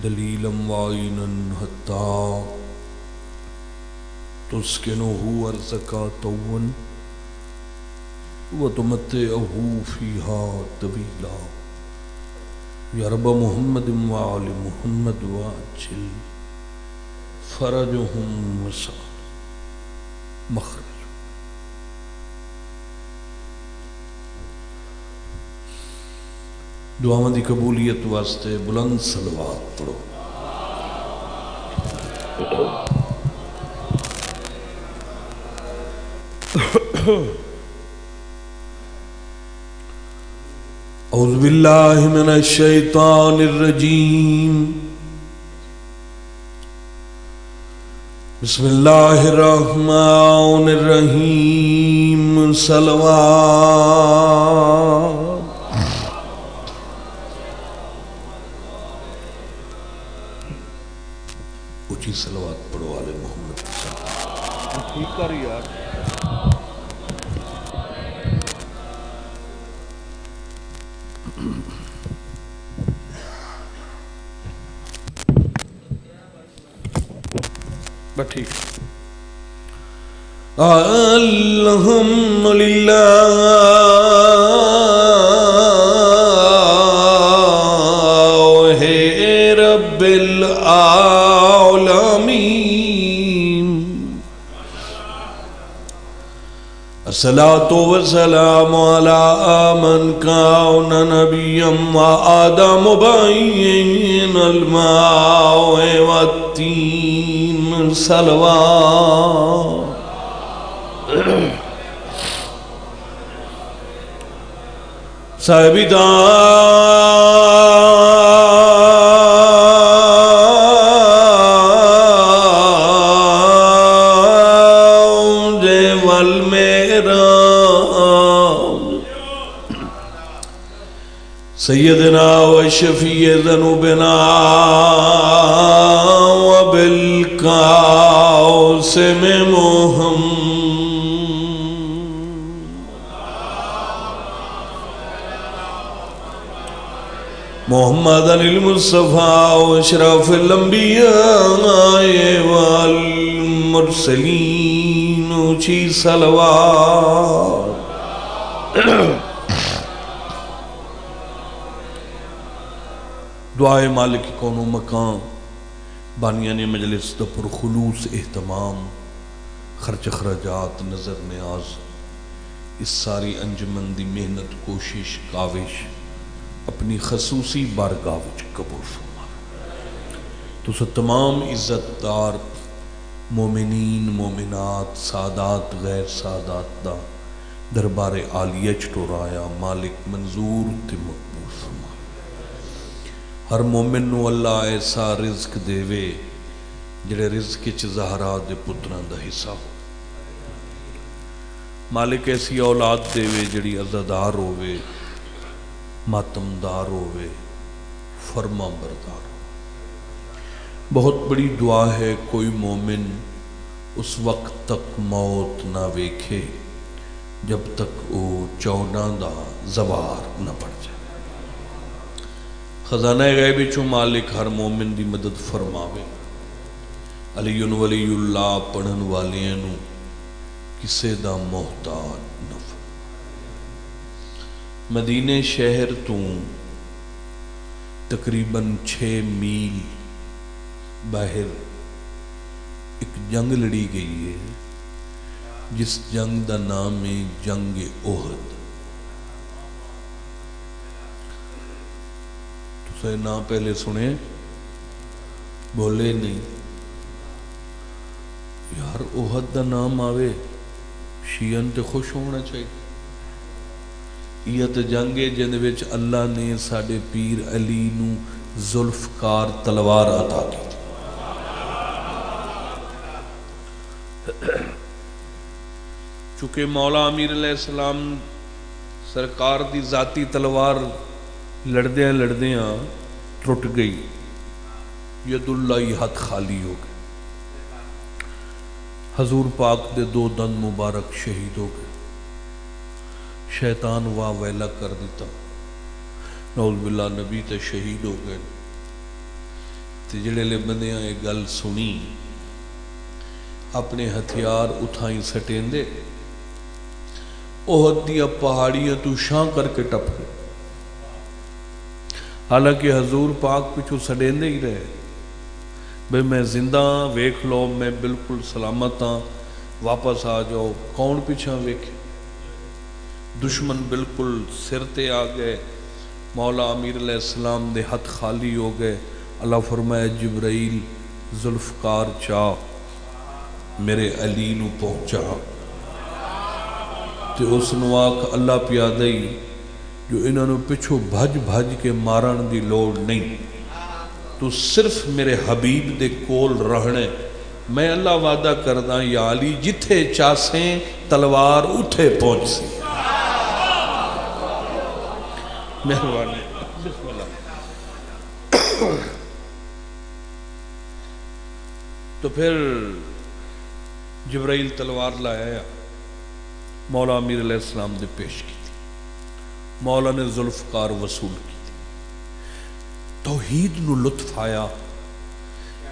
دلیلا وعینا حتی تسکنہ ارضک طوا وتمتعہ فیہا طویلا یا رب محمد وآل محمد وعجل فرجہم وسع مخرج۔ دعاواں دی قبولیت واسطے بلند صلوات پڑھو۔ اعوذ باللہ من الشیطان الرجیم، بسم اللہ الرحمن الرحیم، صلوات۔ اونچی صلوات پڑھو آل محمد صلی اللہ علیہ وسلم۔ کر یار ٹھیک۔ الحمدللہ رب العالمین، الصلاۃ والسلام علی من کان نبیا وآدم بین الماء والتین، صلوات۔ صاحب سیدنا و شفیع ذنوبنا و بالقاسم محمد المصطفیٰ و اشرف الانبیاء والمرسلین، اونچی صلوات۔ دعائے مالک کون و مکان، بانیان مجلس دا پر خلوص اہتمام، خرچ اخراجات نظر نیاز، اس ساری انجمن دی محنت کوشش کاوش اپنی خصوصی بارگاہ وچ قبول فرما۔ تو تمام عزت دار مومنین مومنات سادات غیر سادات دا دربار عالیہ چٹورایا مالک منظور تے مقبول فرما۔ ہر مومن نو اللہ ایسا رزق دے وے جڑے رزق چ زہرا دے پتراں دا حصہ ہو۔ مالک ایسی اولاد دے وے جڑی عزادار ہووے، ماتمدار ہووے، فرما بردار ہو۔ بہت بڑی دعا ہے کوئی مومن اس وقت تک موت نہ ویکھے جب تک وہ 14 دا زوار نہ پڑ جائے۔ خزانہ غیب چو مالک ہر مومن دی مدد فرماوے، علی ولی اللہ پڑھن والیاں نو کسے دا محتاج نہ فرما۔ مدینے شہر تو تقریباً 6 میل باہر ایک جنگ لڑی گئی ہے جس جنگ دا نام ہے جنگ احد۔ نہ پہلے سنے بولے نہیں یار، احد دا نام آوے شیعن تے خوش ہونا چاہیے۔ یہ تے جنگ ہے جن وچ اللہ نے ساڈے پیر علی نو ذوالفقار تلوار عطا کی۔ چونکہ مولا امیر علیہ السلام سرکار دی ذاتی تلوار لڑدیاں لڑدیاں ٹوٹ گئی، ید اللہ ہاتھ خالی ہو گئے، حضور پاک دے 2 دند مبارک شہید ہو گئے، شیطان واہ ویلا کر دیتا، نعوذ باللہ نبی تے شہید ہو گئے، تے جڑے لے بندیاں یہ گل سنی اپنے ہتھیار اتھائیں سٹین دے احد دیا پہاڑیاں تو شان کر کے ٹپ گئے. حالانکہ حضور پاک پچھو سٹین دے ہی رہے بھئی میں زندہ ویکھ لو میں بالکل سلامت ہاں واپس آ جاؤ. کون پیچھا ویکھے دشمن بالکل سر تے آ گئے. مولا امیر علیہ السلام دے ہاتھ خالی ہو گئے. اللہ فرمایا جبرائیل ذوالفقار چاہ میرے علی نو پہنچا تے اس نواق اللہ پیادہ ہی جو انہوں نے پچھو بھج بھج کے مارن دی لوڑ نہیں تو صرف میرے حبیب دے کول رہنے. میں اللہ وعدہ کردہ یا علی جتھے چاسیں تلوار اٹھے پہنچ سی. مہربانی بسم اللہ. تو پھر جبرائیل تلوار لایا مولا امیر علیہ السلام دے پیش کی تھی. مولا نے ذوالفقار وصول کی تھی. توحید نو لطف آیا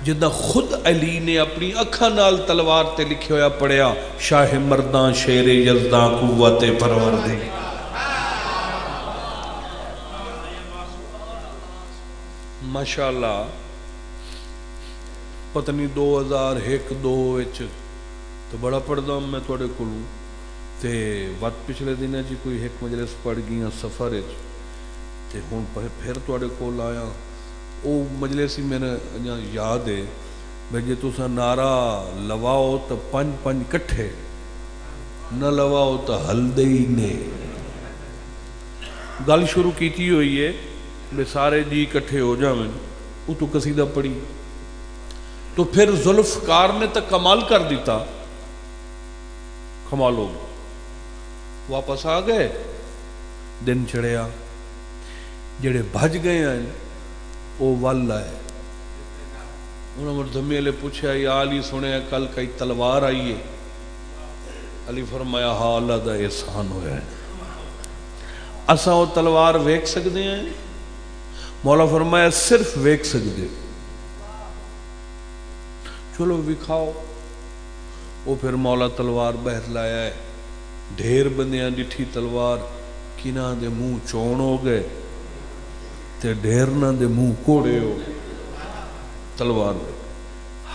جدہ خود علی نے اپنی اکھا نال تلوار تے لکھے ہویا پڑھیا شاہ مردان شیر یزدان قوت پروردی. ماشاءاللہ پتہ نہیں 2001-2 تو بڑا پڑھدا ہوں میں توڑے کلوں تے وقت پچھلے دن جی کوئی ایک مجلس پڑھ گیا سفر تے ہون پھر توڑے کول آیا. او مجلس ہی میرے یاد ہے بھئی جے تسا نعرہ لواؤ تو 5 کٹھے نہ لواؤ تو ہلدے ہی نے. گل شروع کیتی ہوئی ہے بے سارے جی کٹھے ہو جاویں او تو قصیدہ پڑھی تو پھر ذوالفقار نے تو کمال کر دیتا. کمال ہو گیا. واپس آ گئے دن چڑھیا جڑے بھج گئے ہیں او ول آئے. انہوں نے مردمی علیہ پوچھا یا علی سنے کل کئی تلوار آئی ہے. علی فرمایا ہاں اللہ دا احسان ہویا ہے اساں وہ تلوار ویکھ سکتے ہیں. مولا فرمایا صرف ویکھ سکتے. چلو وکھاؤ. وہ پھر مولا تلوار بہر لایا ہے. ڈھیر بندیاں ڈٹھی تلوار کناں دے منہ چون ہو گئے تے ڈھیرنا دے منہ کوڑے ہو گئے. تلوار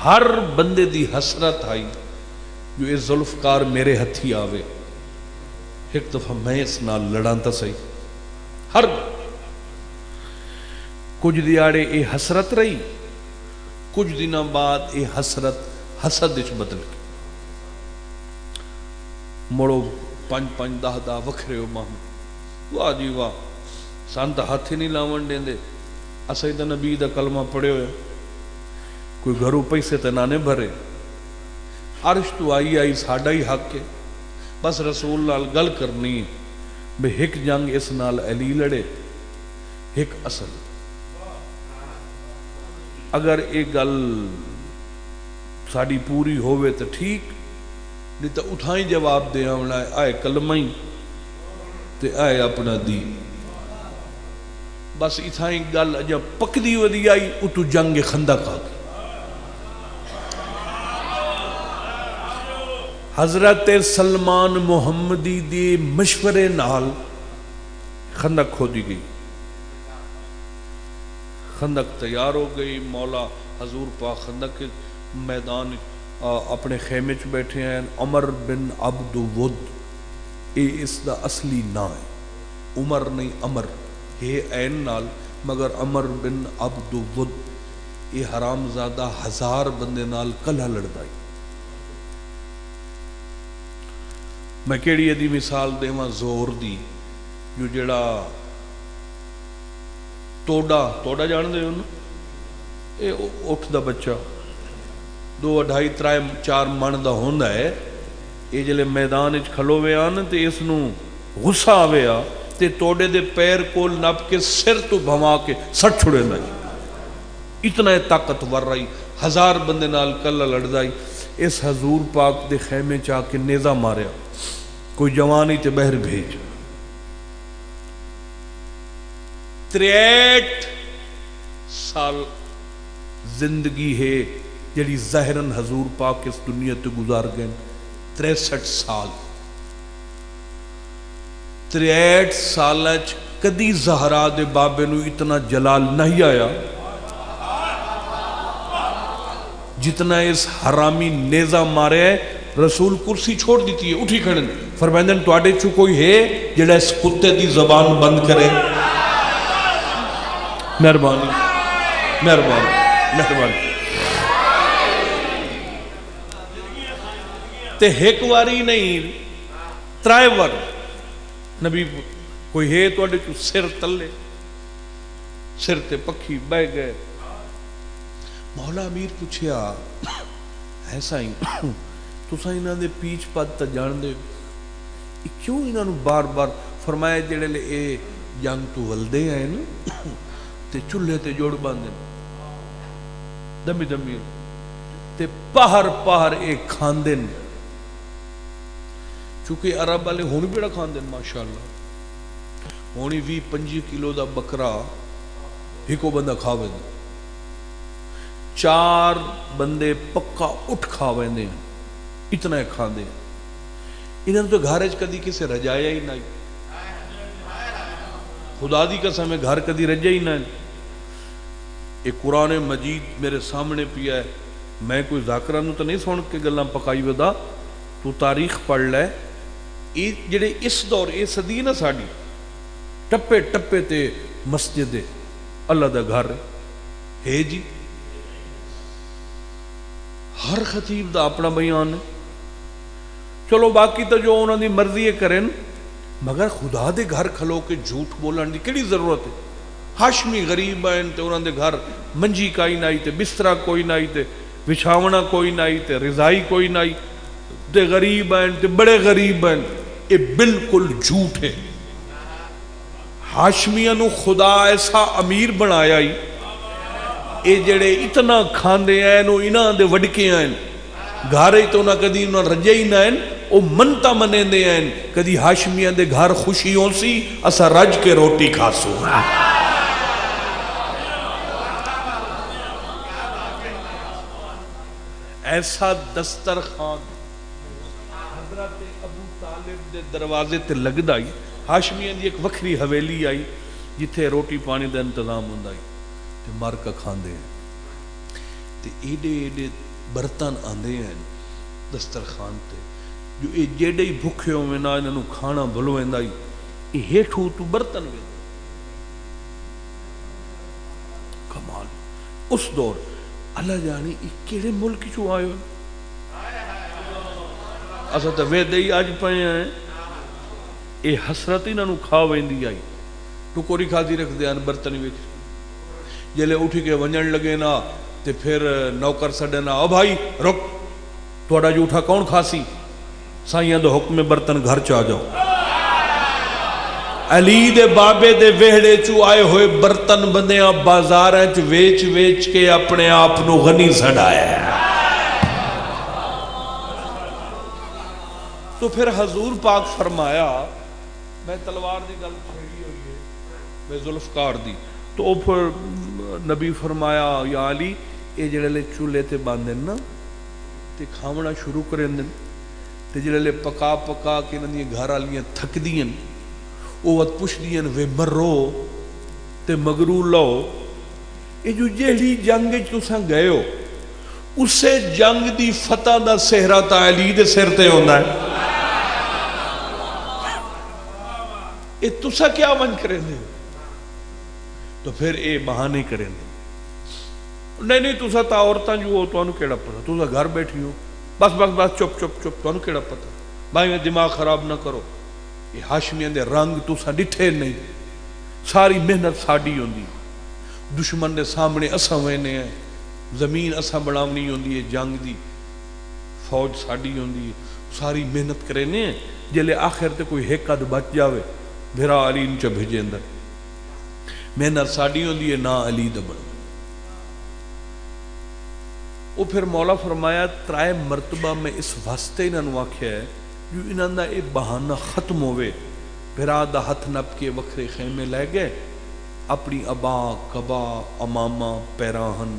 ہر بندے دی حسرت آئی جو اے ذوالفقار میرے ہتھی آوے ایک دفعہ میں اس نال لڑان تا صحیح. ہر کچھ دیاڑے اے حسرت رہی کچھ دنوں بعد اے حسرت حسد اچ بدل گئی. مڑو 5 10 وکھرے ہو ماں واہ جی واہ سان تا ہاتھ ہی نہیں لاون دیں دے. اساں تے نبی دا کلمہ پڑھے ہوئے کوئی گھروں پیسے تے نانے بھرے. عرش تو آئی ساڈا ہی حق ہے بس رسول نال گل کرنی بے ایک جنگ اس نال علی لڑے ایک اصل. اگر ایک گل ساڑی پوری ہوئے تو ٹھیک نہیں تو اٹھائیں جواب دے آمنا آئے کلمہ ہی تے آئے اپنا دین. بس اتھائیں گل جب پک دی ودی آئی اتو جنگ خندق آ گئی. حضرت سلمان محمدی دی مشورے نال خندق کھودی گئی. خندق تیار ہو گئی. مولا حضور پاک خندق کے میدان اپنے خیمے چ بیٹھے ہیں. عمر بن عبد ود اے اس دا اصلی نام ہے. عمر نہیں عمر ہے عین نال مگر عمر بن عبد ود. یہ حرام زادہ 1000 بندے نال کلہ لڑدائی. میں کیڑی دی مثال دیواں زور دی جو جڑا توڑا جان دے انہوں اے اٹھ دا بچہ 2 2.5 3 4 من دا ہوندا ہے. یہ جلے میدان اچ کھلوے آن تے اس نو غصہ آوے آ تے توڑے دے پیر کول نپ کے سر تو بھما کے سٹ چھڑے نہ جی. اتنا طاقتور رہی 1000 بندے نال کلہ لڑدائی. اس حضور پاک دے خیمے چاہ کے نیزہ ماریا کوئی جوانی تے بہر بھیج. 63 سال زندگی ہے جڑی ظاہراً حضور پاک اس دنیا تے گزار گئے 63 سال 63 سال کدی زہرا دے بابے نو اتنا جلال نہیں آیا جتنا اس حرامی نیزہ مارے ہے. رسول کرسی چھوڑ دیتی ہے اٹھی کھڑن فرمائندن تواڈے چو کوئی ہے جڑا اس کتے دی زبان بند کرے. مہربانی مہربانی مہربانی. تے ایک واری نہیں 3 وار نبی کوئی ہے تو اڈے سر تلے سر تے پکھی بہ گئے. مولا امیر پوچھیا ایسا ہی تساں انہاں دے پیچھ پت تے جان دے کیوں انہاں نو بار بار فرمایا جڑے لے اے جنگ تو ولدے ہیں نا تے چولہے تے جوڑ باندھے دمی دمی تے پہر پہر ایک کھاندن چونکہ عرب والے ہونی بیڑا کھاندن ماشاءاللہ ہونی 20-25 کلو دا بکرا ہکو بندہ کھاوے دے 4 بندے پکا اٹھ کھاوے دے اتنا کھاندے انہوں نے تو گھارج کدی کسے رجایا ہی نہیں. خدا دی قسم ہے گھر کدی رجا ہی نہیں. ایک قرآن مجید میرے سامنے پیا ہے میں کوئی ذاکرہ نو تو نہیں سن کے گلاں پکائی ودا تو تاریخ پڑھ لے جڑے اس دور یہ صدی نا ساڑی ٹپے ٹپے تے مسجد اللہ دا گھر ہے جی. ہر خطیب دا اپنا بیان ہے. چلو باقی تو جو انہوں نے مرضی کریں مگر خدا دے گھر کھلو کے جھوٹ بولن دی کیڑی ضرورت ہے. ہاشمی غریب ہیں تے انہوں دے گھر منجی کائی نائی تے بسترا کوئی نائی تے بچھاونا کوئی نائی تے رضائی کوئی نائی تے غریب ہیں تے بڑے غریب ہیں. یہ بالکل جھوٹ ہے. ہاشمیاں نو خدا ایسا امیر بنایا ہی اے جڑے اتنا کھاندے ہیں نو انہاں دے وڈکے ہیں گھارے تو نہ کدی انہاں رجے ہی نہ ہیں او منتا منے دے ہیں کدی ہاشمیاں دے گھر خوشی ہوں سی اسا رج کے روٹی کھاسو. ایسا دسترخوان حضرت ابو طالب دے دروازے تے لگدا ہی ہاشمیاں دی ایک وکھری حویلی آئی جتھے روٹی پانی دا انتظام ہوندا ہی تے مر کے کھاندے ہیں تے ایڈے ایڈے برتن آندے ہیں دسترخوان تے جو اے جیڑے ہی بھکھے ہوئے نہ انہاں نو کھانا بھلویندا ہی اے ہیٹھوں تو برتن وے کمال. اس دور اللہ جانی کیڑے ملک چوں آئے اسا تے وے دئی اج پئے ہیں اے حسرت انہاں نو کھا ویندی آئی ٹکوری کھادی رکھ دیان برتن وچ جلے اٹھ کے ونجن لگے نا تے پھر نوکر سڈنا او بھائی رک تھوڑا جھوٹا کون کھاسی سائیاں دے حکم برتن گھر چا جاؤ. علی دے بابے دے وہڑے چو آئے ہوئے برتن بندیاں بازاراں چ ویچ ویچ کے اپنے آپ نو غنی سڑایا. تو پھر حضور پاک فرمایا میں تلوار دی گل چھیڑی ہوئی ہے میں ذوالفقار دی تو او پھر نبی فرمایا یا علی اے جڑے لے چولہے تے باندھن نا تے کھاونا شروع کریں دن تے جڑے لے پکا پکا کے انہاں دی گھر والیاں تھک دیاں او وقت پوچھ دیاں وے مرو تے مگرو لو. اے جو جہڑی جنگ وچ تساں گئے ہو اسے جنگ دی فتح دا سہرا تا علی دے سر تے ہوندا ہے. اے تساں کیا من کریں دے تو پھر اے بہانے کریں دے نہیں تساں تا عورتاں جو ہو تو انہوں کیڑا پتا تساں گھر بیٹھی ہو بس بس بس چپ چپ چپ تو انہوں کیڑا پتا بھائی میں دماغ خراب نہ کرو. یہ ہاشمیاں دے رنگ تساں ڈٹھے نہیں ساری محنت ساڈی ہوندی دشمن دے سامنے اساں وینے ہیں زمین اساں بناونی ہوندی ہے جنگ دی فوج ساڈی ہوندی ہے ساری محنت کرینے ہیں جلے آخر تے کوئی ایک اد بچ جاوے بھرا علی ان چ بھیجے اندر محنت ساڈی ہوندی ہے نہ علی دا بن. وہ پھر مولا فرمایا 3 مرتبہ میں اس واسطے انہاں نو آکھیا ہے جو انہاں دا اے بہانہ ختم ہوئے بھرا دا ہتھ نپ کے وکھرے خیمے لے گئے اپنی ابا کبا امامہ پیراہن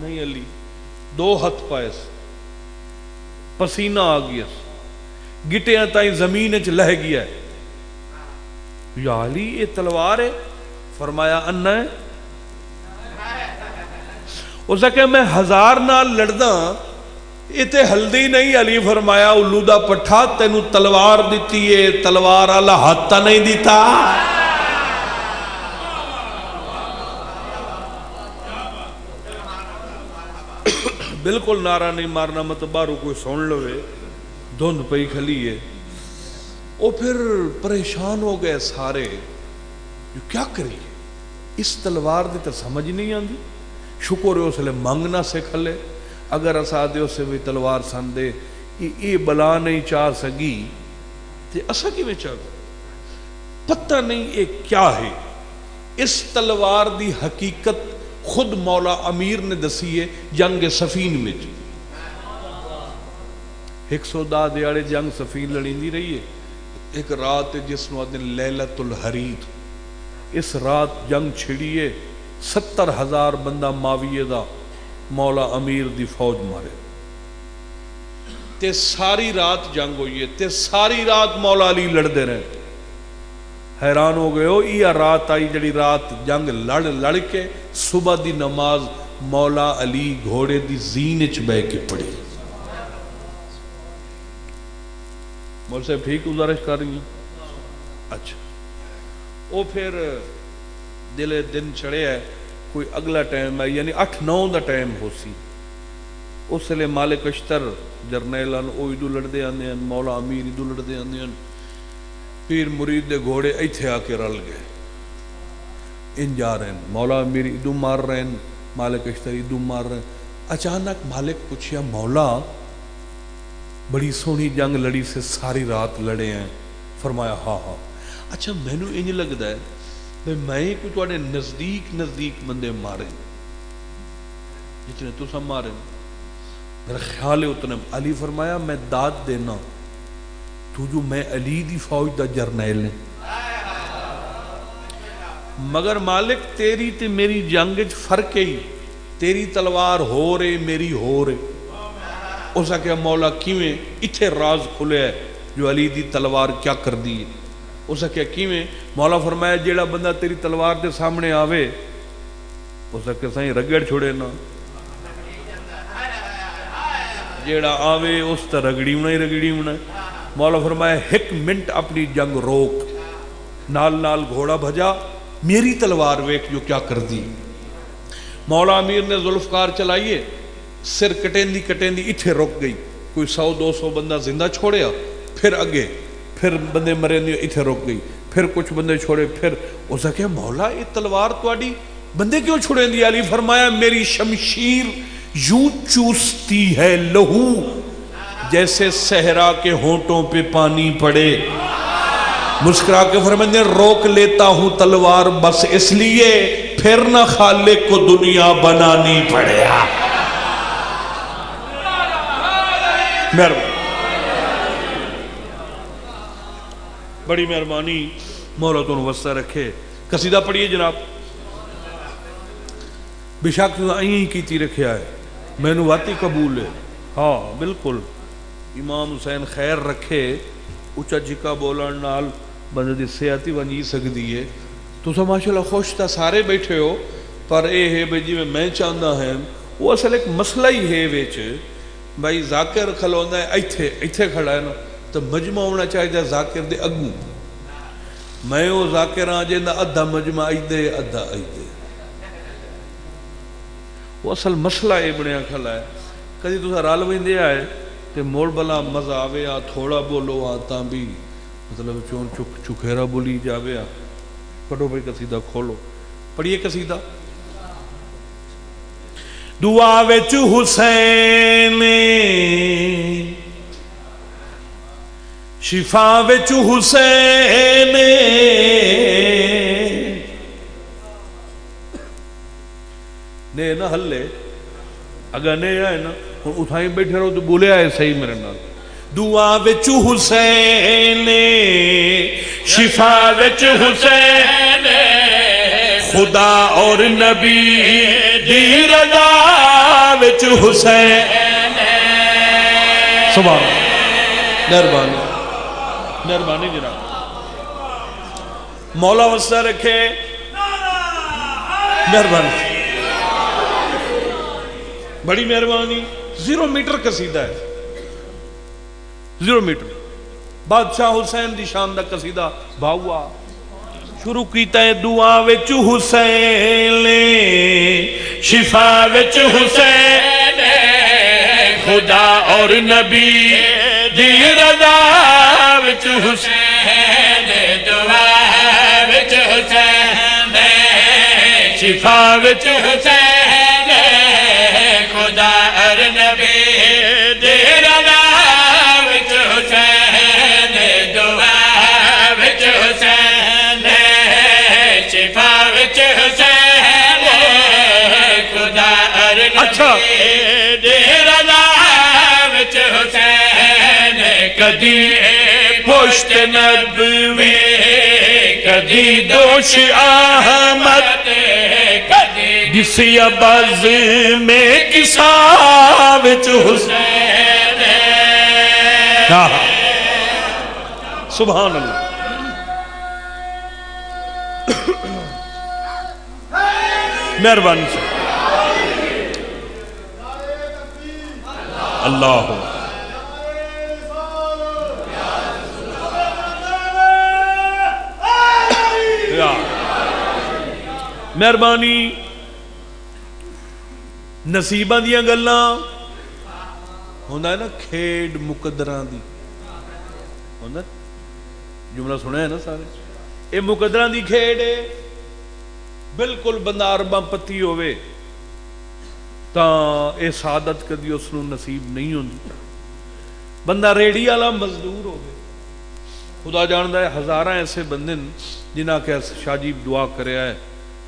نہیں علی دو ہاتھ پائے پسینہ آ گیا گٹیاں تائیں زمین چ لہ گیا ہے یا علی یہ تلوار ہے فرمایا انا ہے اس کہ میں 1000 نال لڑدا یہ تے ہلدی نہیں علی فرمایا الو دا پٹھا تینو تلوار دیتی ہے تلوار والا ہاتھ نہیں دیتا بالکل نعرہ نہیں مارنا مت باہروں کوئی سن لوے دھند پئی کھلی ہے وہ پھر پریشان ہو گئے سارے جو کیا کریے اس تلوار دی تو سمجھ نہیں آندی شکر ہے اس لئے منگنا سے کھلے اگر اسا دے اسے بھی تلوار سن دے یہ بلا نہیں چاہ سگی تے اسا کی میں چاہ پتہ نہیں یہ کیا ہے اس تلوار دی حقیقت خود مولا امیر نے دسی ہے جنگ سفین میں 110 دیاڑے جنگ سفین لڑیندی رہی ہے ایک رات جس نو دن لیلۃ الحریر اس رات جنگ چھڑیے 70,000 بندہ ماویے دا مولا امیر دی فوج مارے تے ساری رات جنگ ہوئی ہے تے ساری رات مولا علی لڑ دے رہے حیران ہو گئے ہو یہ رات آئی جڑی رات جنگ لڑ کے صبح دی نماز مولا علی گھوڑے دی زین چ بہ کے پڑھی مول صاحب ٹھیک گزارش کر رہی ہیں اچھا وہ پھر دن چڑھے ہے کوئی اگلا ٹائم ہے یعنی 8-9 دا ٹائم ہو سی اس لئے مالک اشتر جرنیل او ادو لڑدے آنے ہیں مولا امیر ادو لڑدے آنے ہیں پیر مرید دے گھوڑے ایتھے آ کے رل گئے ان جا رہے ہیں مولا امیر ادو مار رہے ہیں مالک اشتر ادو مار رہے ہیں اچانک مالک پوچھیا مولا بڑی سونی جنگ لڑی سے ساری رات لڑے ہیں فرمایا ہاں ہاں اچھا میں نو انج لگدا ہے میں کوئی تواڈے نزدیک بندے مارے جتنے تساں مارے میرا خیال ہے اتنے علی فرمایا میں داد دینا تو جو میں علی دی فوج دا جرنیل ہے مگر مالک تیری تے میری جنگ وچ فرق ہے تیری تلوار ہو رہے میری ہو رہے اسا کہ مولا کیویں اتھے راز کھلے ہے جو علی دی تلوار کیا کر دی اسا کہ کیویں مولا فرمایا جیڑا بندہ تیری تلوار دے سامنے آوے اسا کہ سائیں رگڑ چھوڑے نا جیڑا آوے اس تا رگڑی ہونا مولا فرمایا 1 منٹ اپنی جنگ روک نال گھوڑا بھجا میری تلوار ویک جو کیا کر دی مولا امیر نے ذوالفقار چلائیے سر کٹیں دی اتھے رک گئی کوئی 100-200 بندہ زندہ چھوڑیا پھر اگے پھر بندے مرے دی اتھے رک گئی پھر کچھ بندے چھوڑے پھر اسا کہ مولا یہ تلوار تواڈی بندے کیوں چھوڑیں دی علی فرمایا میری شمشیر یوں چوستی ہے لہو جیسے صحرا کے ہونٹوں پہ پانی پڑے مسکرا کے فرمایا روک لیتا ہوں تلوار بس اس لیے پھر نہ خالق کو دنیا بنانی پڑے بڑی مہربانی مولا تو وسطہ رکھے قصیدہ پڑھیے جناب بشک تو آئیں کیتی رکھیا ہے میں نو واتی قبول ہے ہاں بالکل امام حسین خیر رکھے اچھا جکا بولن نال بندے دی صحت ہی ونجی سکدی ہے تو سا ماشاءاللہ خوش تا سارے بیٹھے ہو پر اے ہے بھئی جی میں چاہتا ہے وہ اصل ایک مسئلہ ہی ہے ویچ بھائی ذاکر کھلونا ہے ایتھے کھڑا ہے نا تو مجمع ہونا چاہیے ذاکر دے اگو میں وہ ذاکر آجے نا ادھا مجمع آئی دے ادھا آئی دے وہ اصل مسئلہ ہے بڑھیا کھلا ہے کدی تو سا رال ویندے آئے کہ موڑ بلا مزہ آوے آ تھوڑا بولو آتا بھی مطلب چون چکھیرا بولی جاوے آ پڑھو بھائی قصیدہ کھولو پڑھیے قصیدہ دعا وچ حسین شفا وچ حسین نے نہ ہلے اگر نے آئے نا اتھائیں بیٹھے رہو تو بولے آئے صحیح میرے نال دعا وچ حسین شفا وچ حسین خدا اور نبی دی رضا وچ حسین سبحان مہربانی مہربانی جناب مولا وسع رکھے مہربانی بڑی مہربانی 0 میٹر قصیدہ ہے 0 میٹر بادشاہ حسین دی شان دا قصیدہ بھاؤا شروع کیتا ہے دعا وچ حسین شفا وچ حسین خدا اور نبی دی رضا وچ حسین دعا وچ حسین شفا وچ حسین خدا اور نبی دی رضا وچ حسین دعا وچ حسین شفا وچ حسین خدا اور نبی دی رضا وچ حسین کدی پشت نبوی کدی دوش احمد کسی عباس میں کسا وچ حسین سبحان اللہ مہربانی سے اللہ مہربانی نصیبہ دیا گلاں ہوندہ ہے نا کھیڑ مقدران دی ہوندہ جملہ سنے ہیں نا سارے اے مقدران دی کھیڑ ہے بلکل بندہ عربہ پتی ہوئے تا اے سعادت کدی اس نو نصیب نہیں ہوندی بندہ ریڑی والا مزدور ہوئے خدا جاندہ ہے ہزاراں ایسے بندن جنہاں کہ شاہ جی دعا کرے آئے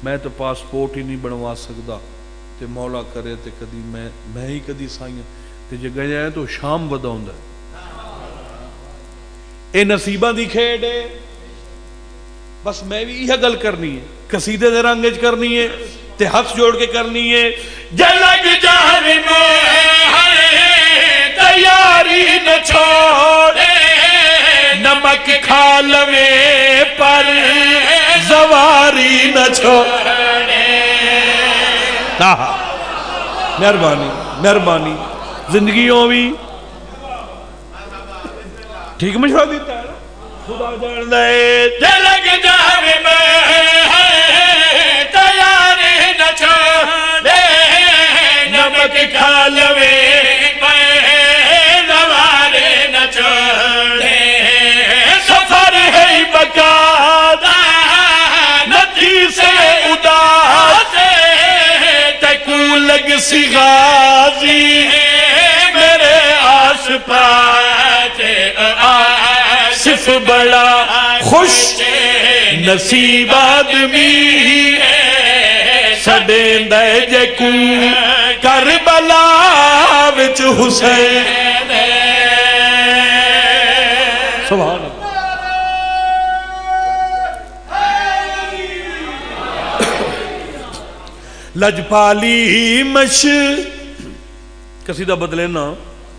میں تو پاسپورٹ ہی نہیں بنوا سکتا تے مولا کرے تے کدی میں ہی کدی سائیں تے جے گئے جائے تو شام ودا ہوندا ہے اے نصیبہ دی کھیڑ ہے بس میں بھی یہ گل کرنی ہے قصیدے دے رنگج کرنی ہے تے ہاتھ جوڑ کے کرنی ہے جلگ جان میں تیاری نہ چھوڑے نمک کھا لوے پر زواری نہ چھوڑے مہربانی مہربانی زندگیوں بھی ٹھیک مشورہ دیتا ہے خدا جان دے جلگ جاوے میں تیاری نہ چھوڑے نمک کھا لوے پر زواری نہ چھوڑے سفر ہے بقا دا ندی سے اداس لگ سی غازی میرے آس پاس آصف بڑا خوش نصیب آدمی سڈیں دے جے کو کربلا وچ حسین سبحان اللہ لجپالی مش قصیدہ بدلے نا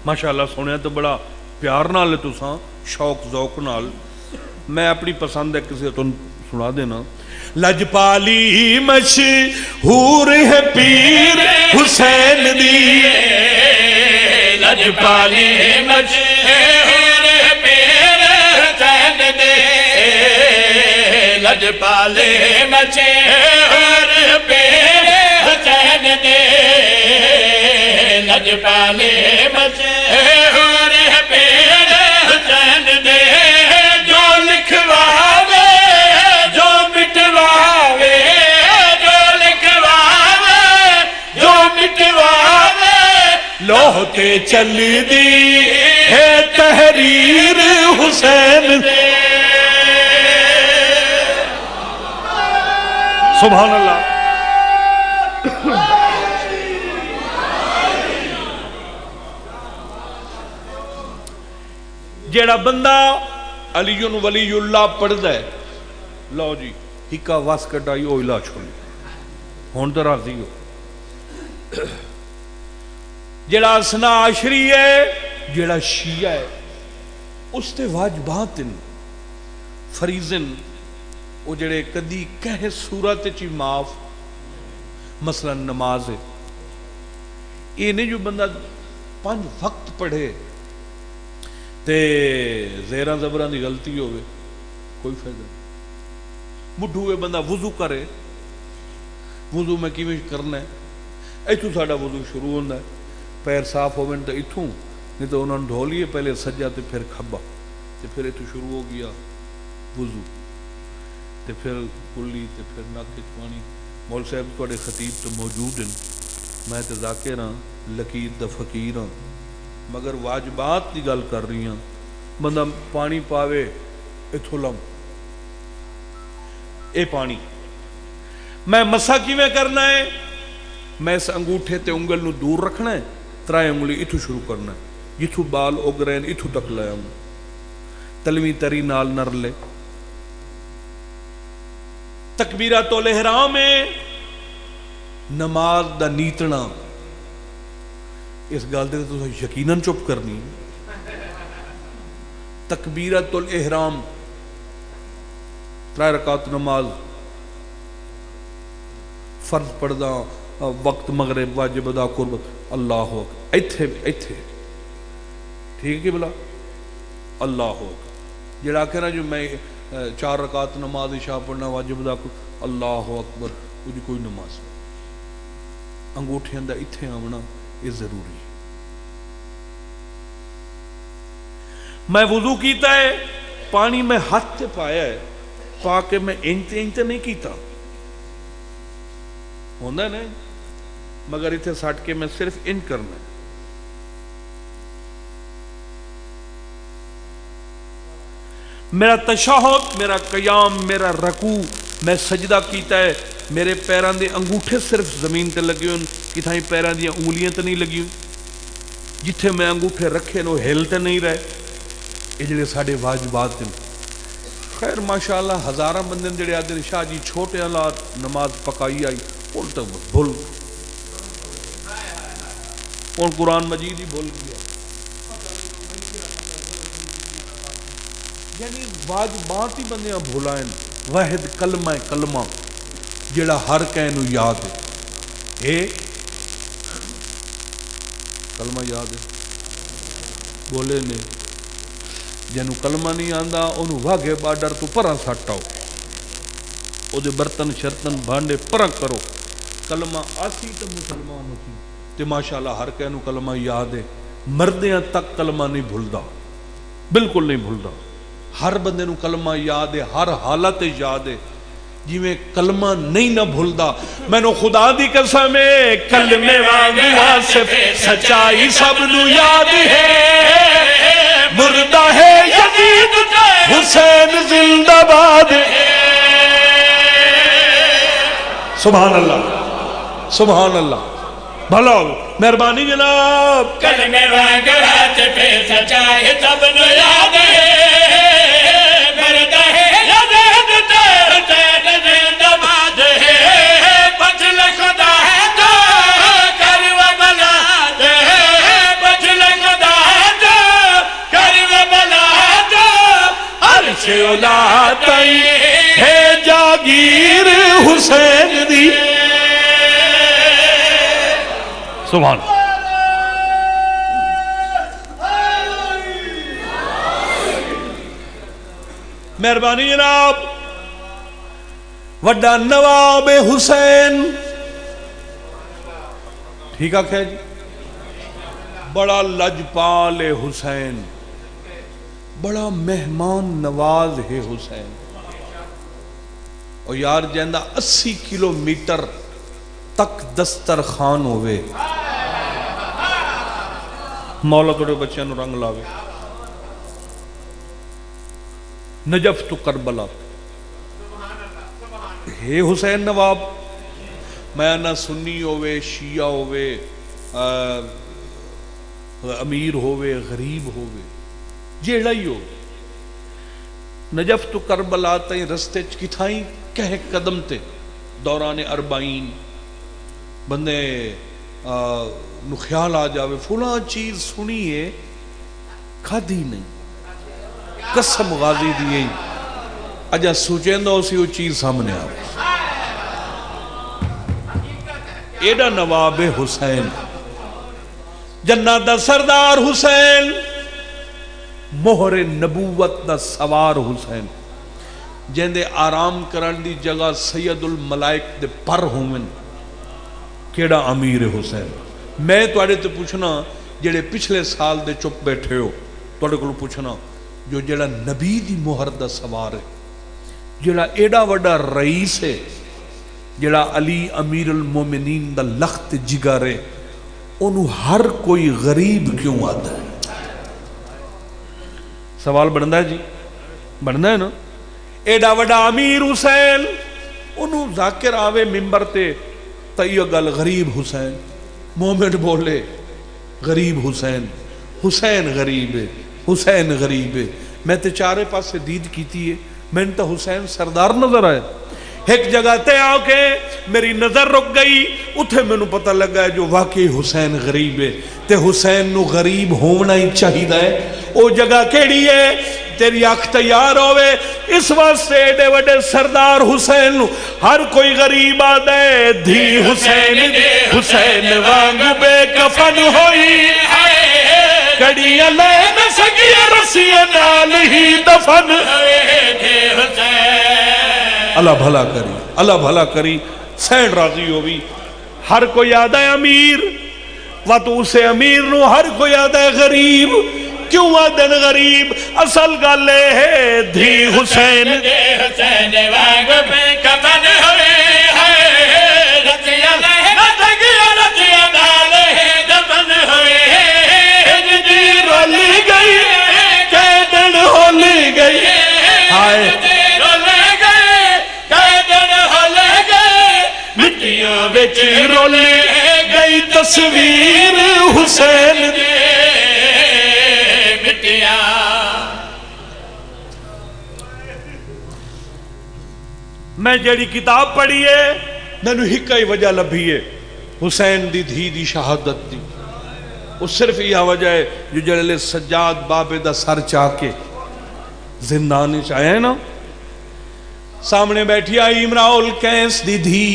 ماشاءاللہ سونے تو بڑا پیار نال ہے تساں شوق ذوق نال میں اپنی پسند ہے کسی تو سنا دینا لجپالی مش ہور ہے پیر حسین دی لجپالی مش ہور ہے پیر حسین دی لجپالی مش ہور پیر لجپالے مشہور پیر حسین دے جو لکھواوے جو مٹواوے جو لکھواوے جو مٹواوے لوہ تے چل دی ہے تحریر حسین دے سبحان اللہ جیڑا بندہ علی ولی اللہ پڑھدا ہے لو جی ہکا واس کٹائی او الا چھوڑی ہن تے راضی ہو جڑا اسنا عشری ہے جڑا شیعہ ہے اس تے واجبات فریضن وہ جڑے کدی کہیں صورت چی معاف، مثلا نماز ہے، یہ نہیں جو بندہ 5 وقت پڑھے تے زیرہ زبران دی غلطی ہوئے کوئی فائدہ نہیں۔ مڈھو ہوئے بندہ وضو کرے، وضو میں کیویں کرنا ہے، ایتھوں ساڈا وضو شروع ہوتا ہے، پیر صاف ہوئے تو ایتھوں، نہیں تو انہوں نے دھو لیے پہلے سجا تے پھر کھبا تے پھر ایتھوں شروع ہو گیا وضو تے پھر کلی تے پھر ناک پانی۔ مول صاحب تواڈے خطیب تو موجود ہیں، میں تے ذاکر ہاں، لکیر دا فقیر ہاں، مگر واجبات دی گل کر رہی ہاں۔ بندہ پانی پاوے ایتھوں لم اے پانی میں مسا کیویں کرنا ہے، میں اس انگوٹھے تے انگل نو دور رکھنا ہے، 3 انگلی اتھو شروع کرنا ہے، جتھو بال اگ رہے ہیں اتھو تک لے آؤں، تلویں تری نال نر لے۔ تکبیرۃ الاحرام میں نماز دا نیتنا، اس گل دے تو یقیناً چپ کرنی۔ تکبیرۃ الاحرام 3 رکعت نماز فرض پڑھدا وقت مغرب واجب ادا قربت اللہ اکبر، ایتھے ٹھیک ہے بلا اللہ اکبر۔ جڑا کہنا جو میں 4 رکعت نماز عشاء پڑھنا واجب ادا قربت اللہ اکبر، وہ دی کوئی نماز نہیں۔ انگوٹھے اندر ایتھے آونا یہ ضروری ہے۔ میں وضو کیتا ہے، پانی میں ہاتھ تے پایا ہے، پا کے میں انتے نہیں کیتا ہوندہ نہیں، مگر اتنے سٹ کے میں صرف ان کرنا ہے۔ میرا تشہد، میرا قیام، میرا رکوع، میں سجدہ کیتا ہے، میرے پیران دے انگوٹھے صرف زمین تے لگے ہوئے، کتھائیں پیران دی انگلیاں تے نہیں لگی ہوئی، جتھے میں انگوٹھے رکھے نو ہل تے نہیں رہے، یہ جڑے ساڑے واجبات دن۔ خیر ماشاءاللہ ہزاراں بندن جڑے آدھے شاہ جی چھوٹے اللہ نماز پکائی آئی، بول تو بھول اور قرآن مجید ہی بھول گیا۔ یعنی واجبات ہی بندیاں بھولائیں، واحد کلمہ جڑا ہر کہنو یاد ہے، اے کلمہ یاد ہے بولے نے، جنہوں کلمہ نہیں آندا انہوں واگے بارڈر تو پرہ سٹاؤ، او دے برتن شرطن بھانڈے پرہ کرو، کلمہ آسی تو مسلمان ہوتی تے ماشاءاللہ ہر کہنو کلمہ یاد ہے۔ مردیاں تک کلمہ نہیں بھولدا، بالکل نہیں بھولدا، ہر بندے نو کلمہ یاد ہے، ہر حالت یاد ہے، جی میں کلمہ نہیں نہ بھولدا۔ میں نو خدا دی قسم ہے کلمے وانگو آصف سچائی سب نو یاد ہے، مردہ ہے یزید حسین زندہ باد۔ سبحان اللہ سبحان اللہ، بھلا ہو مہربانی جناب۔ کلمے وانگو آصف سچائی سب نو یاد ہے، ہے جاگیر حسین دی۔ سبحان مہربانی جناب۔ وڈا نواب حسین، ٹھیک ہے جی، بڑا لجپال حسین، بڑا مہمان نواز ہے حسین، اور یار جہندہ 80 کلومیٹر تک دسترخوان ہوئے، مولا توڑے بچیاں نو رنگ لاوے۔ نجف تو کربلا ہے حسین نواب، میں نہ سنی ہوئے، شیعہ ہوئے، امیر ہوئے، غریب ہوئے، جیڑا ہی ہو، نجف تو کربلا تائیں رستے کتھائیں کہہ قدم تے دوران 40 بندے نو خیال آ جاوے فلاں چیز سنیے کھادی نہیں قسم غازی دیئے اجا سوچیں دو اسی وہ چیز سامنے آوے ایڈا نواب حسین جنت دا سردار حسین مہر نبوت دا سوار حسین جن دے آرام کرن دی جگہ سید الملائک دے پر ہومن کیڑا امیر حسین میں توڑے تے پوچھنا جڑے پچھلے سال دے چپ بیٹھے ہو توڑے کو پوچھنا جو جڑا نبی دی مہر دا سوار ہے جڑا ایڈا وڈا رئیس ہے جڑا علی امیر المومنین دا لخت جگر ہے انہوں ہر کوئی غریب کیوں آتا ہے سوال بڑھنا ہے جی بڑھنا ہے نا ایڈا وڈا امیر حسین انہوں ذاکر آوے ممبر تے تیو گل غریب حسین مومنٹ بولے غریب حسین حسین غریب ہے حسین غریب ہے میں تے چارے پاس سے دید کیتی ہے میں نے تو حسین سردار نظر آئے ایک جگہ تے آؤ کے میری نظر رک گئی اتھے میں نے پتہ لگا ہے جو واقعی حسین غریب ہے تے حسین نو غریب ہونا ہی چاہید ہے او جگہ کیڑی ہے تیری آنکھ تیار ہوئے اس واسطے ایڈے وڈے سردار حسین نو ہر کوئی غریب آدھے دھی حسین دے حسین وانگ بے کفن ہوئی کڑیاں لے نہ سکی رسیاں نال ہی دفن اللہ بھلا کری اللہ بھلا کری سین راضی ہوئی ہر کوئی آدھا ہے امیر و تو اسے امیر نو ہر کوئی آدھا ہے غریب کیوں آدھن غریب اصل گالے ہے دھی حسین دے حسین وانگ پہ کفن ہوئے رتیاں نہ تگیا رتیاں ڈالے دفن ہوئے جی رولی گئی قیدن ہولی گئی آئے بچ رولی گئی تصویر حسین مٹیاں میں جیڑی کتاب پڑھی ہے میں نے ہی کئی وجہ لبھی ہے حسین دی دھی دی شہادت دی وہ صرف یہ وجہ ہے جو جلال سجاد بابے دا سر چاہ کے زندانی چاہے ہیں نا سامنے بیٹھی آئی امراؤ القیس دی دھی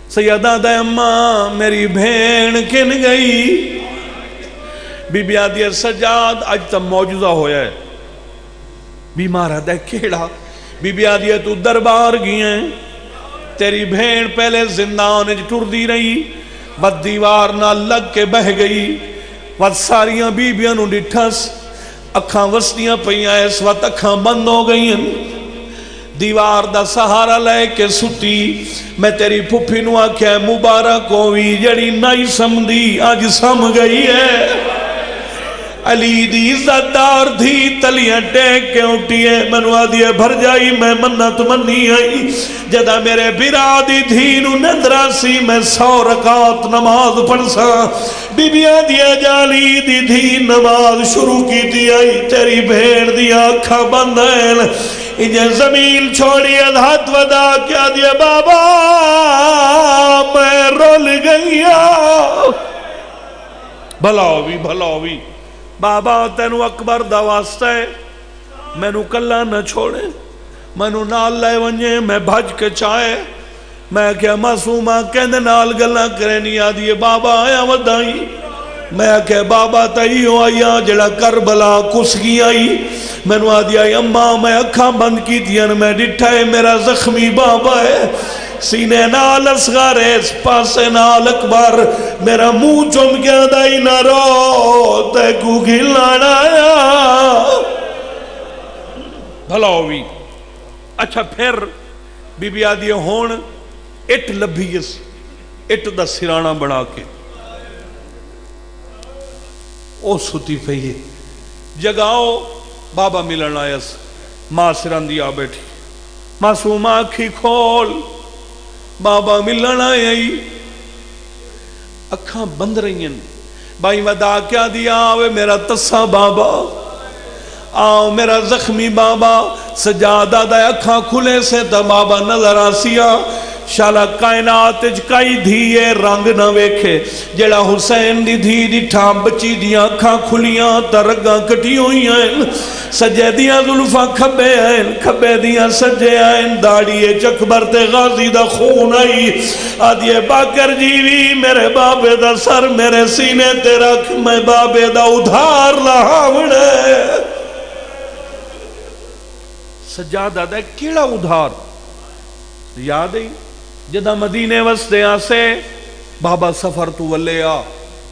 سیدہ دے اماں میری بھین کن گئی بی بی آدھی سجاد اج تب موجودہ ہویا ہے بیمار ہے کیڑا بی بی آدھی تو دربار گئی ہیں تیری بھین پہلے زندان ٹر دی رہی بد دیوار نہ لگ کے بہ گئی بد ساریاں بی بیاں نو ڈٹھس اکھاں وسطیاں پہیاں اس وقت اکھاں بند ہو گئی ہیں دیوار دا سہارا لے کے سٹی میں تیری پھپھی نو آکھیا مبارک ہوئی جڑی نہیں سمدھی آج سم گئی ہے علی دی عزت دار تھی تلیاں ٹیک کے اٹھی ہے منو آدھی بھر جائی میں منت منی آئی جدا میرے برا دی تھی نو ندرہ سی میں 100 رکعت نماز پڑھ سا بی بی آدھی جالی دی تھی نماز شروع کی تھی آئی تیری بھیڑ دی آنکھا بند ہے انہیں زمین چھوڑی ادھات ودا کیا دیا بابا میں رول گیا بھلا ہوئی بابا تینو اکبر دا واسطہ ہے میں نو کلہ نہ چھوڑے میں نو نال لائے ونجے میں بھج کے چاہے میں کیا معصومہ کہنے نال گلہ کرنی آدھی بابا آیا ودائی میں کہ بابا تائیوں آیا جڑا کربلا کسگی آئی میں نو آدھی آئی اماں میں اکھاں بند کی تھین میں ڈٹھا ہے میرا زخمی بابا ہے سینے نال اصغر ہے اس پاسے نال اکبر میرا منہ چم گیا دائی نہ رو تے کو گھلانا آیا بھلا ہوئی اچھا پھر بی بی آدھی ہون اٹ لبھیس اٹ دا سرانہ بڑھا کے او ستی پہیے جگاؤ بابا ملن آیس ماں سران دیا بیٹھی معصوم آنکھی کھول بابا ملن آئی اکھاں بند رہی ہیں بھائی ودا کیا دیا آوے میرا تسا بابا آؤ میرا زخمی بابا سجادہ دا اکھاں کھلے سے تا بابا نظر آسیا شالا کائنات کئی دھیے رنگ نہ ویکھے جڑا حسین دی دھی دی ٹھام بچی دیاں کھاں کھلیاں ترگاں کٹی ہوئی ہیں سجے دیاں ظلفاں کھبے ہیں کھبے دیاں سجے ہیں داڑیے چکبر تے غازی دا خون آئی آدھیے باکر جیوی میرے بابے دا سر میرے سینے تے رکھ میں بابے دا ادھار رہا وڑے سجادہ دا کیڑا ادھار یاد ہے جدہ مدینے وستے آسے بابا سفر تو ولے آ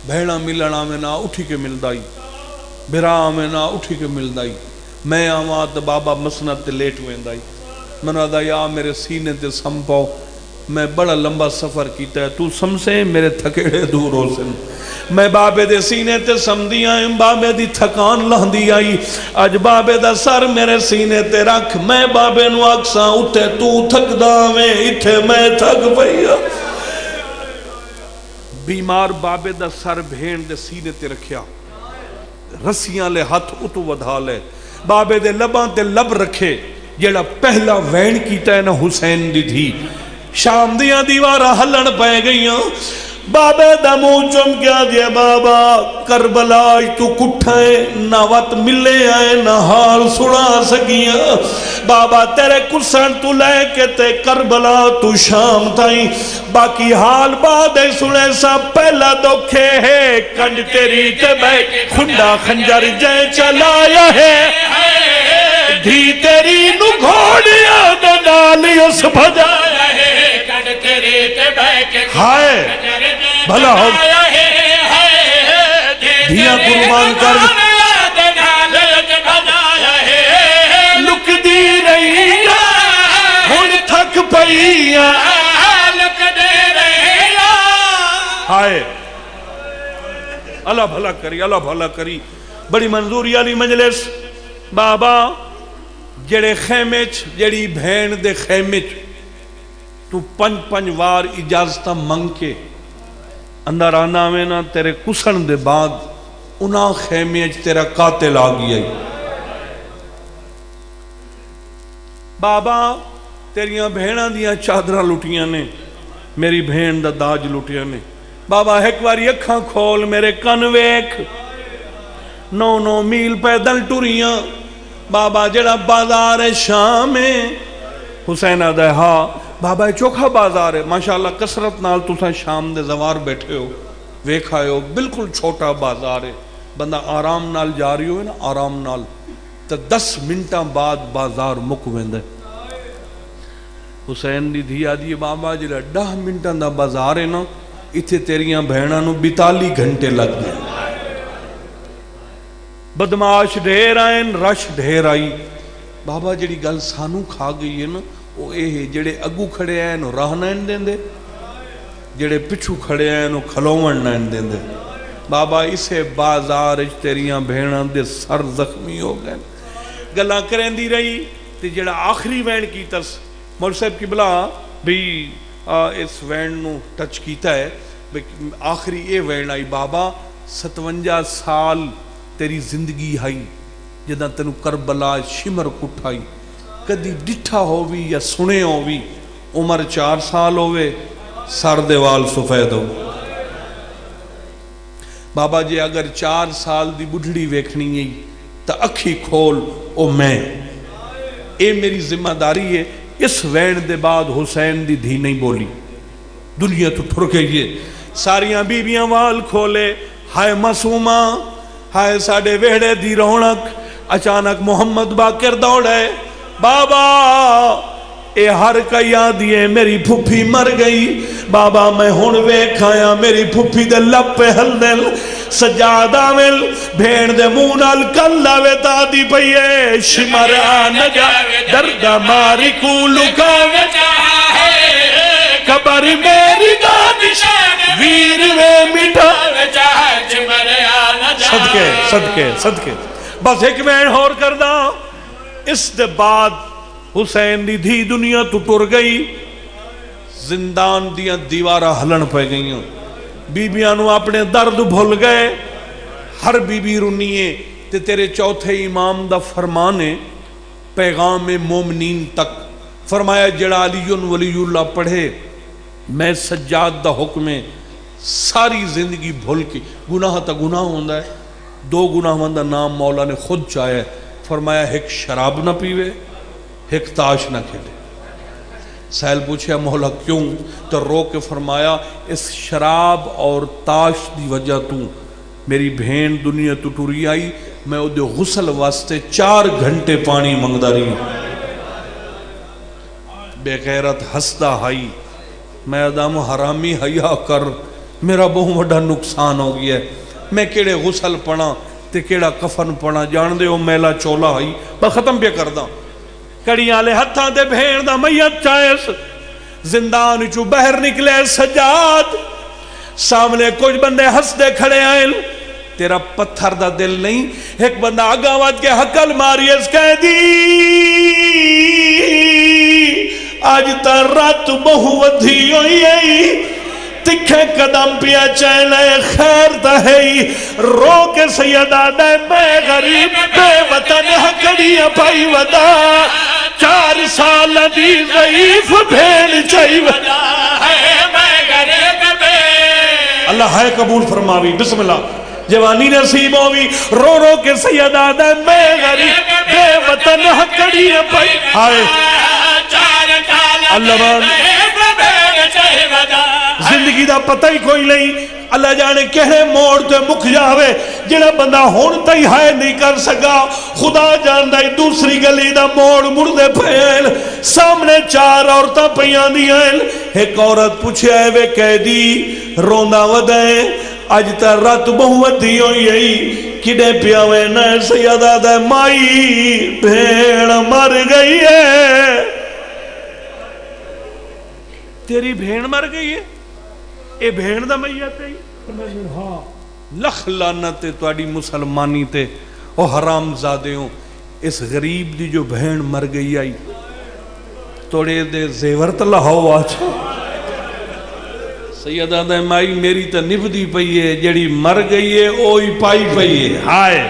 بھیڑا ملنا میں نہ اٹھی کے مل دائی بھرا میں نہ اٹھی کے مل دائی میں آمات بابا مسند تے لیٹ ہوئے دائی منہ دا یا میرے سینے تے سم پاؤ میں بڑا لمبا سفر کیتا ہے تو سمسے میرے تھکیڑے دور ہو سن میں بابے دے سینے تے سمدی آئیں بابے دی تھکان لہندی آئی آج بابے دا سر میرے سینے تے رکھ میں بابے نو اکساں اٹھے تو تھک داویں اتھے میں تھک پئیا بیمار بابے دا سر بھین دے سینے تے رکھیا رسیاں لے ہاتھ اتو ودھا لے بابے دے لباں تے لب رکھے جیڑا پہلا وین کیتا ہے نا حسین دی تھی شام دیاں دیوارہ ہلن پہ گئیاں بابے دا منہ چم کیا دیا بابا کربلا تو کٹھائے نہ وقت ملے آئے نہ حال سنا سکیاں بابا تیرے کسن تو لے کے تے کربلا تو شام تائیں باقی حال بادے سنے سا پہلا دکھے ہے کنج تیری تے بیٹھ خندہ خنجر جائے چلایا ہے دھی تیری نو گھوڑیا دنالی اس بھجایا ہے کنج تیری تے بیٹھ ہائے بھلا ہو دھیاں قربان کر لک دی رہی ہن تھک پئیاں لک دے رہی ہائے اللہ بھلا کری اللہ بھلا کری بڑی منظوری علی مجلس بابا جڑے خیمے جڑی بھین دے خیمے تو پنج وار اجازتہ منگ کے اندر آنا میں نا تیرے کسن دے بعد انہا خیمے تیرا قاتل آگئی بابا تیریاں بھیڑاں دیاں چادرہ لٹیاں نے میری بھین دا داج لٹیاں نے بابا ایک باری اکھاں کھول میرے کن ویکھ 9 میل پیدل ٹوریاں بابا جڑا بازار شام ہے حسین آدھا ہاں بابا چوکھا بازار ہے ماشاءاللہ کسرت نال تُساں شام دے زوار بیٹھے ہو ویکھائے ہو بالکل چھوٹا بازار ہے بندہ آرام نال جا رہی ہوئے نا آرام نال تو 10 منٹاں بعد بازار مک ویندے حسین دی دھی آدھی بابا جڑا 10 منٹاں دا بازار ہے نا اتھے تیریاں بہناں نو 42 گھنٹے لگ گئے بدماش ڈھیر آئیں رش ڈھیر آئی بابا جڑی گل سانو کھا گئی ہے نا وہ اے جڑے اگو کھڑے آئے نو راہ نائن دیں دے جڑے پچھو کھڑے آئے نو کھلومن نائن دیں دے بابا اسے بازار تیریاں بھیڑاں دے سر زخمی ہو گئے گلاں کریں دی رہی تے جڑا آخری وین کی تس مول صاحب کی بلا بھی اس وین نو ٹچ کیتا ہے آخری اے وین آئی بابا 57 سال تیری زندگی آئی جدہ تنو کربلا شمر کٹھائی کدی ڈٹھا ہووی یا سنے ہووی عمر 4 سال ہووے سر دیوال سفید ہو بابا جی اگر 4 سال دی بڑھڑی ویکھنی ہے تا اکھی کھول او میں اے میری ذمہ داری ہے اس وین دے بعد حسین دی دھی نہیں بولی دنیا تو ٹھر گئی ہے ساریاں بیویاں وال کھولے ہائے معصومہ ہائے ساڑے ویڑے دی رونق اچانک محمد باقر دوڑے بابا اے ہر کئی آدھی میری پھوپھی مر گئی بابا میں ہون ویکھایا میری پھوپھی دے لب پہ ہلدل سجاد آمل بھین دے مونال کلا ویتا دی پئیے شمر آنجا دردہ ماری کو لکاوے کبر میری دادش ویر وے مٹھا صدقے بس ایک میں اور کردہ اس دے بعد حسین دی دھی دنیا تو ٹر گئی زندان دیاں دیوارہ ہلن پہ گئیاں بیبیاں نو اپنے درد بھول گئے ہر بیبی رنیے تے تیرے چوتھے امام دا فرمانے پیغام مومنین تک فرمایا جڑا علی ولی اللہ پڑھے میں سجاد دا حکم ہے ساری زندگی بھول کے گناہ تا گناہ ہوندہ ہے دو گناہ دا نام مولا نے خود چاہے فرمایا ایک شراب نہ پیوے ایک تاش نہ کھیلے سائل پوچھے مولا کیوں تو رو کے فرمایا اس شراب اور تاش دی وجہ تو میری بہن دنیا تو ٹوری آئی میں ادھے غسل واسطے 4 گھنٹے پانی منگدا رہی بے غیرت ہستا ہائی میں ادام حرامی حیا کر میرا بہت بڑا نقصان ہو گیا ہے میں کیڑے غسل پڑا تے کیڑا کفن پڑا جان دے ہو میلا چولا ہائی میں ختم پہ کر دا کڑیاں لے ہتھاں دے بھیڑ دا میت چاہیس زندان چو بہر نکلے سجاد سامنے کچھ بندے ہس دے کھڑے آئیں تیرا پتھر دا دل نہیں ایک بندہ آگاوات کے حقل ماری اس کہہ دی آج تا رات بہو ودھی ہوئی تکھے قدم پیا چیلے خیر دہی رو کے سیدہ دے میں غریب بے وطن ہکڑیاں پائی ودا 4 سال دی ضعیف بھیڑ چاہی ودا اللہ ہے قبول فرماوی بسم اللہ جوانی نصیب ہوئی رو رو کے سیدہ دے میں غریب بے وطن ہکڑیاں پائی ہائے اللہ مان زندگی دا پتہ ہی کوئی نہیں اللہ جانے کہے موڑ تے مکھ جاوے جنہ بندہ ہون تائی ہائے نہیں کر سکا خدا جان دائی دوسری گلی دا موڑ مردے پھیل سامنے 4 عورتاں پیان دیئن ایک عورت پوچھے آئے وے قیدی روندہ ودائیں آج تا رات بہت دی ہوئی یہی کڈے پیاوے نہ سیدہ دے مائی بھیڑ مر گئی ہے تیری بھیڑ مر گئی ہے اے بھیڑ دا میت ہے ہاں لکھ لعنت تواڈی مسلمانی تے او حرام زادے ہوں اس غریب دی جو بھیڑ مر گئی آئی توڑے دے زیور تلہ ہو آج سیدہ دے مائی میری تا نفدی پئی ہے جڑی مر گئی ہے اوہی پائی پئی ہے ہائے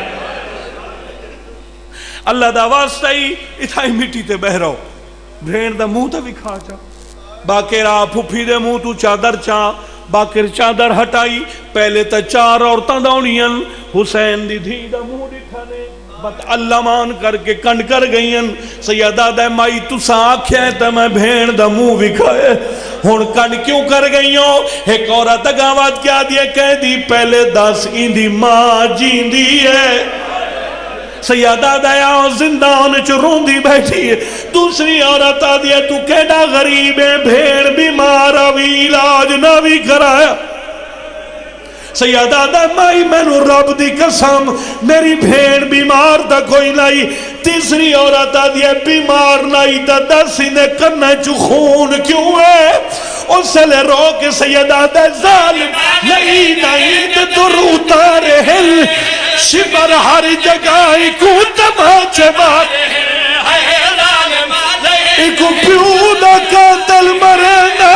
اللہ دا واسطہ ہی اتھائی مٹی تے بہ رہو بھیڑ دا منہ تا بھی کھا جا باقی راہ پھوپھی دے منہ تو چادر چاہ باقر چادر ہٹائی پہلے تا 4 عورتاں داؤنین حسین دی دھی دا منہ دکھانے بات اللہ مان کر کے کنڈ کر گئین سیدہ دے مائی تو ساکھے تا میں بھین دا منہ بکھائے ہون کنڈ کیوں کر گئیوں ایک عورت اگاوات کیا دیئے کہہ دی پہلے 10 ایندی ماں جین دی ہے سیدہ دیا زندان چ روندی بیٹھی ہے دوسری عورت آدیا تو کیڑا غریب ہے بھیڑ بیمار ہوئی علاج نہ بھی کرایا سیدہ دا مائی میں نو رب دی قسم میری بھیڑ بیمار دا کوئی نہیں تیسری عورت آدیا بیمار نہیں دا 10 نے کرنا چو خون کیوں ہے اس سے لے رو کے سیدہ دا ظالم نہیں دروتا رہل شبر ہر جگہ کو تماچے بارے ایک پیودا قاتل مرنا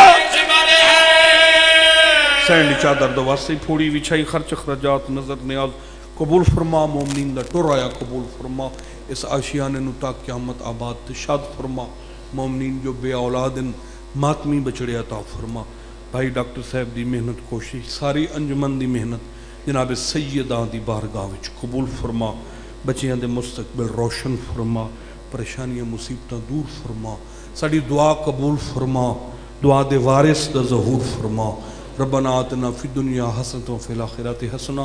سینڈی چادر دو واسطے پھوڑی وچھائی خرچ اخراجات نظر نیاز قبول فرما مومنین دا ٹر آیا قبول فرما اس آشیانے نو تاک قیامت آباد شاد فرما مومنین جو بے اولادن ماتمی بچڑے عطا فرما بھائی ڈاکٹر صاحب دی محنت کوشش ساری انجمن دی محنت جناب سیدان دی بارگاہ وچ قبول فرما بچیاں دے مستقبل روشن فرما پریشانیاں مصیبتاں دور فرما ساڑی دعا قبول فرما دعا دے وارث دا ظہور فرما ربنا آتنا فی الدنیا حسنۃ وفی الآخرۃ حسنہ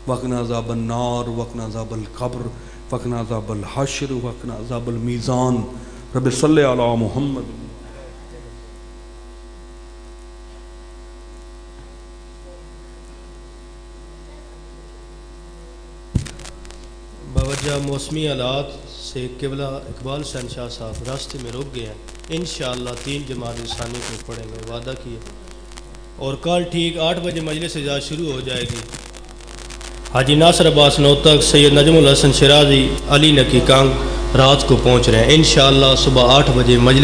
وقنا عذاب النار وقنا عذاب القبر وقنا عذاب الحشر وقنا عذاب المیزان رب صلی علی محمد باوجہ موسمی حالات سے قبلہ اقبال حسین شاہ صاحب راستے میں رک گئے ہیں انشاءاللہ 3 جمادی ثانی کو پڑھیں گے وعدہ کیے اور کل ٹھیک 8 بجے مجلس اجازت شروع ہو جائے گی حاجی ناصر عباس نوتک سید نجم الحسن شرازی علی نکی کانگ رات کو پہنچ رہے ہیں انشاءاللہ صبح 8 بجے مجلس